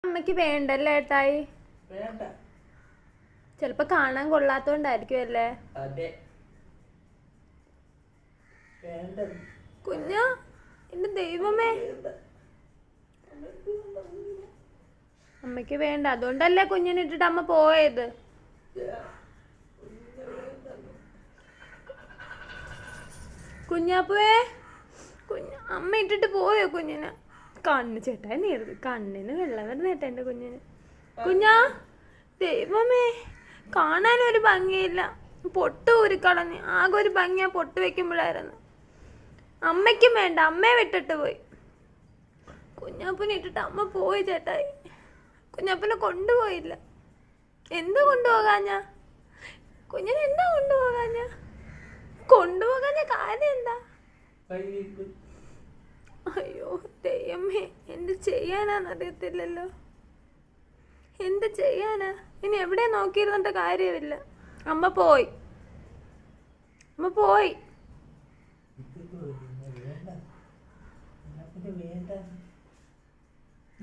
അമ്മയ്ക്ക് വേണ്ടല്ലേ ഏട്ടായി? വേണ്ട. ചെലപ്പോ കാണാൻ കൊള്ളാത്തോണ്ടായിരിക്കും അല്ലേ? അതെ. വേണ്ട. കുഞ്ഞാ, എന്റെ ദൈവമേ, അമ്മയ്ക്ക് വേണ്ട. അതുകൊണ്ടല്ലേ കുഞ്ഞിനെ ഇട്ടിട്ട് അമ്മ പോയത്. കുഞ്ഞാപ്പുവേ, അമ്മ ഇട്ടിട്ട് പോയോ കുഞ്ഞിനെ? കണ്ണ് ചേട്ടായി നീർത്, കണ്ണിന് വെള്ളം വരുന്നേട്ടാ എന്റെ കുഞ്ഞിന്. കുഞ്ഞാ, ദൈവമേ, കാണാനൊരു ഭംഗിയില്ല. പൊട്ട് ഊരിക്കളഞ്ഞ്. ആകെ ഒരു ഭംഗിയാ പൊട്ട് വെക്കുമ്പോഴായിരുന്നു. അമ്മയ്ക്കും വേണ്ട, അമ്മയെ വിട്ടിട്ട് പോയി. കുഞ്ഞാപ്പനെ ഇട്ടിട്ട് അമ്മ പോയി ചേട്ടായി. കുഞ്ഞാപ്പനെ കൊണ്ടുപോയില്ല. എന്താ കൊണ്ടുപോകാഞ്ഞ? കുഞ്ഞിനെ എന്താ കൊണ്ടുപോകാഞ്ഞ? കൊണ്ടുപോകാഞ്ഞ കാര്യം എന്താ? അയ്യോ ദൈവമേ, എന്ത് ചെയ്യാനാന്നറിയത്തില്ലല്ലോ. എന്ത് ചെയ്യാനാ? ഇനി എവിടെ നോക്കിയിരുന്നിട്ട് കാര്യമില്ല. അമ്മ പോയി. അമ്മ പോയി.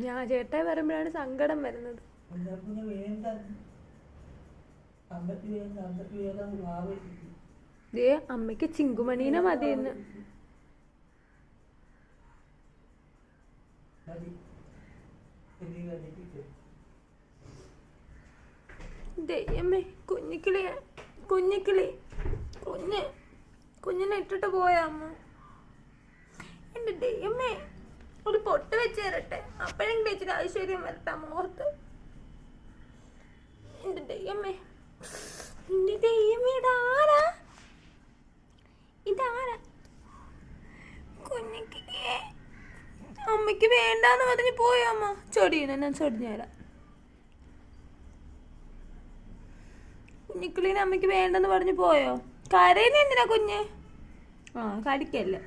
ഞാൻ ചേട്ടായി പറയുമ്പോഴാണ് സങ്കടം വരുന്നത്. അമ്മയ്ക്ക് ചിങ്കുമണീനെ മതിയെന്ന്. ദൈവമേ, കുഞ്ഞിക്കിളിയെ, കുഞ്ഞിക്കിളി, കുഞ്ഞിനെ ഇട്ടിട്ട് പോയാ അമ്മ. എന്റെ ദൈവമേ, ഒരു പൊട്ട് വെച്ച് തരട്ടെ, അപ്പോഴെങ്കിലും ഇച്ചിരി ഐശ്വര്യം വരട്ടെ മുഖത്ത്. എന്റെ ദൈവമേ, എന്റെ ദൈവമേ, ഇതാരാ? ഇതാരാ? കുഞ്ഞിക്കിളിയെ അമ്മയ്ക്ക് വേണ്ടാന്ന് പറഞ്ഞ് പോയോ അമ്മ? ചൊടിയുന്നു, ഞാൻ ചൊടിഞ്ഞു തരാം. കുഞ്ഞിക്കിളീനെ അമ്മയ്ക്ക് വേണ്ടെന്ന് പറഞ്ഞ് പോയോ? കരയുന്ന എന്തിനാ കുഞ്ഞ്? കടിക്കല്ലേ.